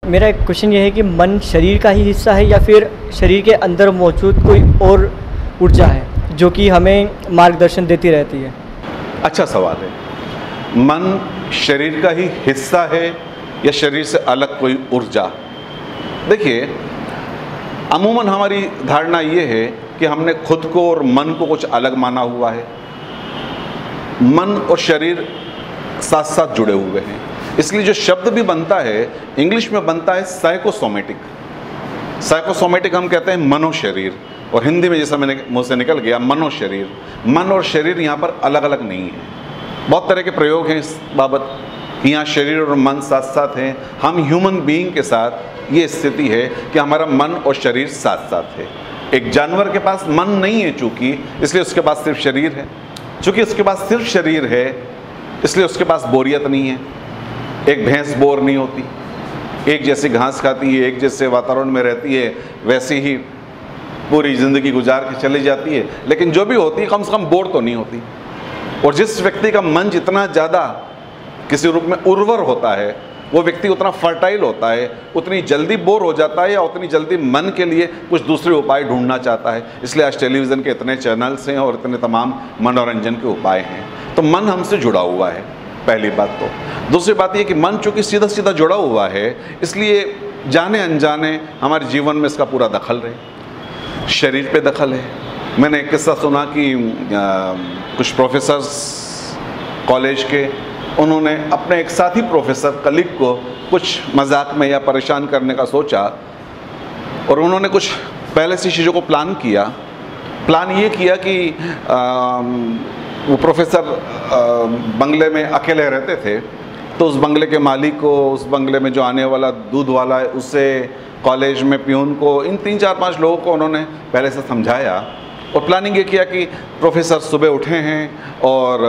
मेरा एक क्वेश्चन ये है कि मन शरीर का ही हिस्सा है या फिर शरीर के अंदर मौजूद कोई और ऊर्जा है जो कि हमें मार्गदर्शन देती रहती है? अच्छा सवाल है। मन शरीर का ही हिस्सा है या शरीर से अलग कोई ऊर्जा? देखिए, अमूमन हमारी धारणा ये है कि हमने खुद को और मन को कुछ अलग माना हुआ है। मन और शरीर साथ साथ जुड़े हुए हैं, इसलिए जो शब्द भी बनता है इंग्लिश में बनता है साइकोसोमेटिक। साइकोसोमेटिक हम कहते हैं मनोशरीर, और हिंदी में जैसा मैंने मुंह से निकल गया मनोशरीर। मन और शरीर यहाँ पर अलग अलग नहीं है। बहुत तरह के प्रयोग हैं इस बाबत कि यहाँ शरीर और मन साथ साथ हैं। हम ह्यूमन बीइंग के साथ ये स्थिति है कि हमारा मन और शरीर साथ साथ है। एक जानवर के पास मन नहीं है चूँकि, इसलिए उसके पास सिर्फ शरीर है। चूँकि उसके पास सिर्फ शरीर है इसलिए उसके पास बोरियत नहीं है। एक भैंस बोर नहीं होती, एक जैसी घास खाती है, एक जैसे वातावरण में रहती है, वैसे ही पूरी ज़िंदगी गुजार के चली जाती है। लेकिन जो भी होती है कम से कम बोर तो नहीं होती। और जिस व्यक्ति का मन जितना ज़्यादा किसी रूप में उर्वर होता है वो व्यक्ति उतना फर्टाइल होता है, उतनी जल्दी बोर हो जाता है या उतनी जल्दी मन के लिए कुछ दूसरे उपाय ढूंढना चाहता है। इसलिए आज टेलीविज़न के इतने चैनल्स हैं और इतने तमाम मनोरंजन के उपाय हैं। तो मन हमसे जुड़ा हुआ है, पहली बात। तो दूसरी बात ये कि मन चूँकि सीधा सीधा जुड़ा हुआ है इसलिए जाने अनजाने हमारे जीवन में इसका पूरा दखल रहे। शरीर पे दखल है। मैंने एक किस्सा सुना कि कुछ प्रोफेसर्स कॉलेज के, उन्होंने अपने एक साथी प्रोफेसर कलीग को कुछ मजाक में या परेशान करने का सोचा और उन्होंने कुछ पहले से चीज़ों को प्लान किया। प्लान ये किया कि वो प्रोफेसर बंगले में अकेले रहते थे, तो उस बंगले के मालिक को, उस बंगले में जो आने वाला दूध वाला है उससे, कॉलेज में प्यून को, इन 3-4-5 लोगों को उन्होंने पहले से समझाया और प्लानिंग ये किया कि प्रोफेसर सुबह उठे हैं और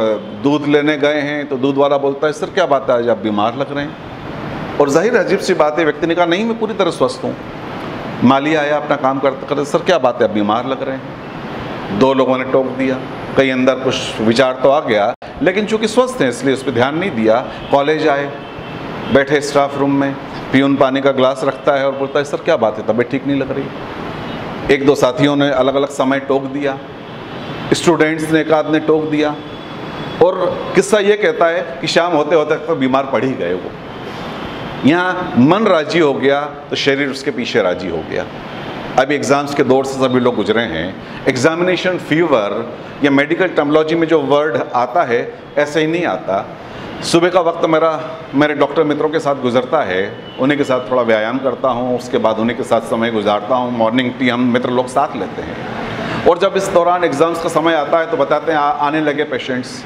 दूध लेने गए हैं तो दूध वाला बोलता है सर क्या बात है आज आप बीमार लग रहे हैं। और जाहिर अजीब सी बात है, व्यक्ति ने कहा नहीं मैं पूरी तरह स्वस्थ हूँ। माली आया अपना काम करते करते, सर क्या बात है आप बीमार लग रहे हैं। 2 लोगों ने टोक दिया, कहीं अंदर कुछ विचार तो आ गया लेकिन चूँकि स्वस्थ हैं इसलिए उस पर ध्यान नहीं दिया। कॉलेज आए, बैठे स्टाफ रूम में, पियून पानी का ग्लास रखता है और बोलता है सर क्या बात है तबीयत ठीक नहीं लग रही। 1-2 साथियों ने अलग अलग समय टोक दिया, स्टूडेंट्स ने एक आध ने टोक दिया और किस्सा ये कहता है कि शाम होते होते तो बीमार पड़ ही गए वो। यहाँ मन राजी हो गया तो शरीर उसके पीछे राजी हो गया। अभी एग्ज़ाम्स के दौर से सभी लोग गुजरे हैं। एग्जामिनेशन फीवर या मेडिकल टर्मिनोलॉजी में जो वर्ड आता है ऐसे ही नहीं आता। सुबह का वक्त मेरे डॉक्टर मित्रों के साथ गुजरता है, उन्हीं के साथ थोड़ा व्यायाम करता हूँ, उसके बाद उन्हीं के साथ समय गुजारता हूँ। मॉर्निंग टी हम मित्र लोग साथ लेते हैं और जब इस दौरान एग्ज़ाम्स का समय आता है तो बताते हैं आने लगे पेशेंट्स,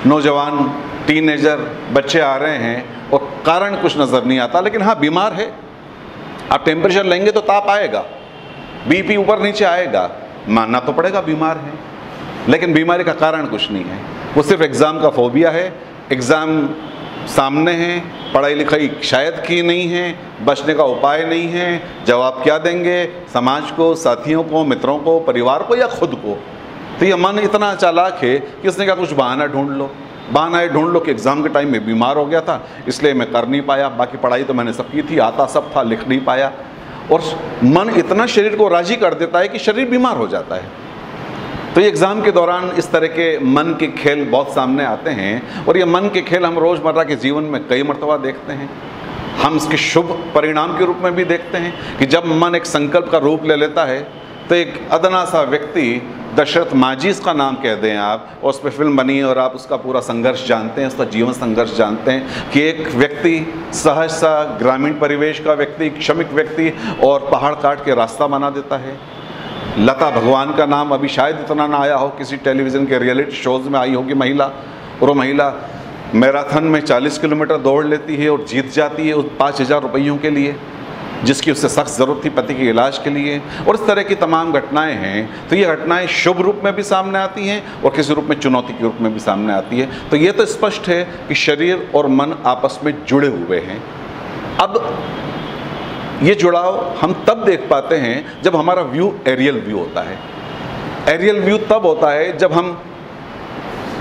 नौजवान, टीनेजर बच्चे आ रहे हैं और कारण कुछ नज़र नहीं आता, लेकिन हाँ बीमार है। आप टेम्परेचर लेंगे तो ताप आएगा, बीपी ऊपर नीचे आएगा, मानना तो पड़ेगा बीमार है, लेकिन बीमारी का कारण कुछ नहीं है। वो सिर्फ एग्ज़ाम का फोबिया है। एग्ज़ाम सामने हैं, पढ़ाई लिखाई शायद की नहीं है, बचने का उपाय नहीं है, जवाब क्या देंगे समाज को, साथियों को, मित्रों को, परिवार को या खुद को। तो ये मन इतना चालाक है कि उसने कहा कुछ बहाना ढूंढ लो, बहाना ढूंढ लो कि एग्ज़ाम के टाइम में बीमार हो गया था इसलिए मैं कर नहीं पाया, बाकी पढ़ाई तो मैंने सब की थी, आता सब था, लिख नहीं पाया। और मन इतना शरीर को राजी कर देता है कि शरीर बीमार हो जाता है। तो ये एग्ज़ाम के दौरान इस तरह के मन के खेल बहुत सामने आते हैं और ये मन के खेल हम रोज़मर्रा के जीवन में कई मरतबा देखते हैं। हम इसके शुभ परिणाम के रूप में भी देखते हैं कि जब मन एक संकल्प का रूप ले लेता है तो एक अदना सा व्यक्ति, दशरथ माझी का नाम कह दें आप, और उस पर फिल्म बनी और आप उसका पूरा संघर्ष जानते हैं, उसका जीवन संघर्ष जानते हैं कि एक व्यक्ति सहज सा ग्रामीण परिवेश का व्यक्ति, श्रमिक व्यक्ति, और पहाड़ काट के रास्ता बना देता है। लता भगवान का नाम अभी शायद इतना ना आया हो, किसी टेलीविज़न के रियलिटी शोज़ में आई होगी महिला, और वो महिला मैराथन में 40 किलोमीटर दौड़ लेती है और जीत जाती है उस 5,000 रुपयों के लिए जिसकी उससे सख्त ज़रूरत थी पति के इलाज के लिए। और इस तरह की तमाम घटनाएं हैं। तो ये घटनाएं शुभ रूप में भी सामने आती हैं और किसी रूप में चुनौती के रूप में भी सामने आती है। तो ये तो स्पष्ट है कि शरीर और मन आपस में जुड़े हुए हैं। अब ये जुड़ाव हम तब देख पाते हैं जब हमारा व्यू एरियल व्यू होता है। एरियल व्यू तब होता है जब हम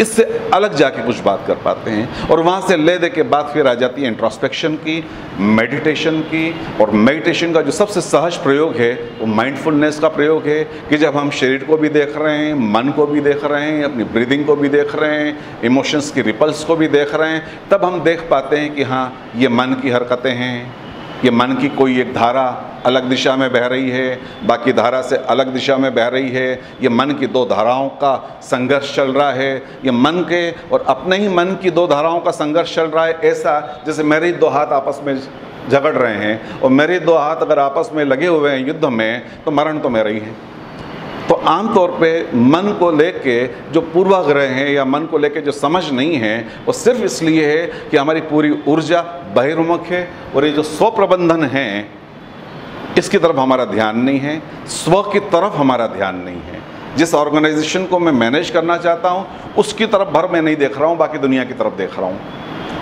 इससे अलग जाके कुछ बात कर पाते हैं। और वहाँ से ले दे के बात फिर आ जाती है इंट्रोस्पेक्शन की, मेडिटेशन की। और मेडिटेशन का जो सबसे सहज प्रयोग है वो माइंडफुलनेस का प्रयोग है कि जब हम शरीर को भी देख रहे हैं, मन को भी देख रहे हैं, अपनी ब्रीदिंग को भी देख रहे हैं, इमोशंस की रिपल्स को भी देख रहे हैं, तब हम देख पाते हैं कि हाँ, ये मन की हरकतें हैं, ये मन की कोई एक धारा अलग दिशा में बह रही है, बाकी धारा से अलग दिशा में बह रही है, ये मन की दो धाराओं का संघर्ष चल रहा है, ये मन के और अपने ही मन की दो धाराओं का संघर्ष चल रहा है। ऐसा जैसे मेरे ही दो हाथ आपस में झगड़ रहे हैं और मेरे दो हाथ अगर आपस में लगे हुए हैं युद्ध में, तो मरण तो मेरा ही है। तो आमतौर पे मन को लेके जो पूर्वाग्रह हैं या मन को लेके जो समझ नहीं है, वो सिर्फ इसलिए है कि हमारी पूरी ऊर्जा बहिर्मुख है और ये जो स्व प्रबंधन है इसकी तरफ हमारा ध्यान नहीं है, स्व की तरफ हमारा ध्यान नहीं है। जिस ऑर्गेनाइजेशन को मैं मैनेज करना चाहता हूँ उसकी तरफ भर मैं नहीं देख रहा हूँ, बाकी दुनिया की तरफ देख रहा हूँ,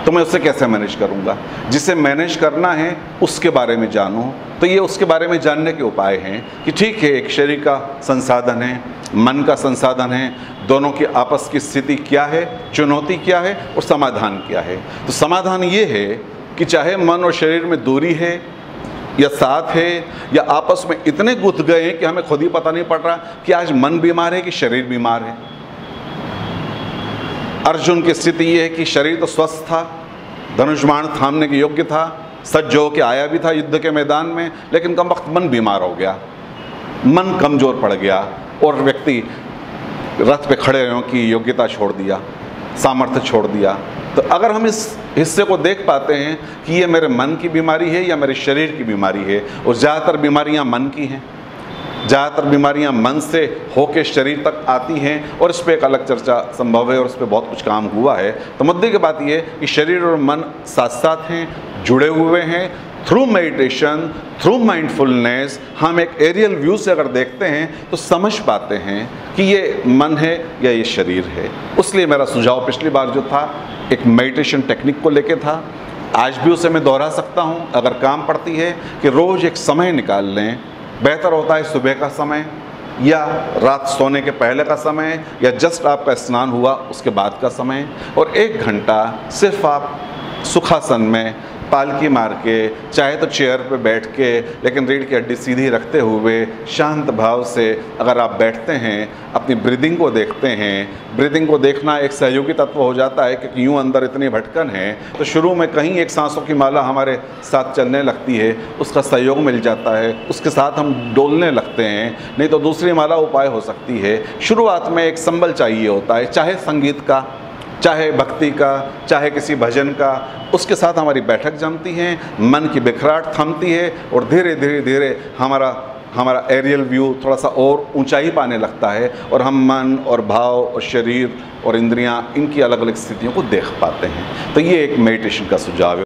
तो मैं उससे कैसे मैनेज करूँगा। जिसे मैनेज करना है उसके बारे में जानूँ। तो ये उसके बारे में जानने के उपाय हैं कि ठीक है, एक शरीर का संसाधन है, मन का संसाधन है, दोनों की आपस की स्थिति क्या है, चुनौती क्या है और समाधान क्या है। तो समाधान ये है कि चाहे मन और शरीर में दूरी है या साथ है या आपस में इतने गुथ गए हैं कि हमें खुद ही पता नहीं पड़ रहा कि आज मन बीमार है कि शरीर बीमार है। अर्जुन की स्थिति ये है कि शरीर तो स्वस्थ था, धनुष बाण थामने के योग्य था, सज्ज होकर आया भी था युद्ध के मैदान में, लेकिन कम वक्त मन बीमार हो गया, मन कमज़ोर पड़ गया और व्यक्ति रथ पे खड़े रहने की योग्यता छोड़ दिया, सामर्थ्य छोड़ दिया। तो अगर हम इस हिस्से को देख पाते हैं कि ये मेरे मन की बीमारी है या मेरे शरीर की बीमारी है, और ज़्यादातर बीमारियां मन की हैं, ज़्यादातर बीमारियां मन से होके शरीर तक आती हैं, और इस पर एक अलग चर्चा संभव है और इस पर बहुत कुछ काम हुआ है। तो मुद्दे की बात ये कि शरीर और मन साथ साथ हैं, जुड़े हुए हैं। थ्रू मेडिटेशन, थ्रू माइंडफुलनेस हम एक एरियल व्यू से अगर देखते हैं तो समझ पाते हैं कि ये मन है या ये शरीर है। इसलिए मेरा सुझाव पिछली बार जो था एक मेडिटेशन टेक्निक को लेके था, आज भी उसे मैं दोहरा सकता हूँ अगर काम पड़ती है, कि रोज़ एक समय निकाल लें। बेहतर होता है सुबह का समय या रात सोने के पहले का समय या जस्ट आपका स्नान हुआ उसके बाद का समय, और 1 घंटा सिर्फ आप सुखासन में पालकी मार के, चाहे तो चेयर पे बैठ के, लेकिन रीढ़ की हड्डी सीधी रखते हुए शांत भाव से अगर आप बैठते हैं, अपनी ब्रीदिंग को देखते हैं। ब्रीदिंग को देखना एक सहयोगी तत्व हो जाता है क्योंकि यूँ अंदर इतनी भटकन है, तो शुरू में कहीं एक सांसों की माला हमारे साथ चलने लगती है, उसका सहयोग मिल जाता है, उसके साथ हम डोलने लगते हैं। नहीं तो दूसरी माला उपाय हो सकती है। शुरुआत में एक संबल चाहिए होता है, चाहे संगीत का, चाहे भक्ति का, चाहे किसी भजन का, उसके साथ हमारी बैठक जमती है, मन की बिखराट थमती है और धीरे धीरे धीरे हमारा एरियल व्यू थोड़ा सा और ऊंचाई पाने लगता है और हम मन और भाव और शरीर और इंद्रियां, इनकी अलग अलग स्थितियों को देख पाते हैं। तो ये एक मेडिटेशन का सुझाव है।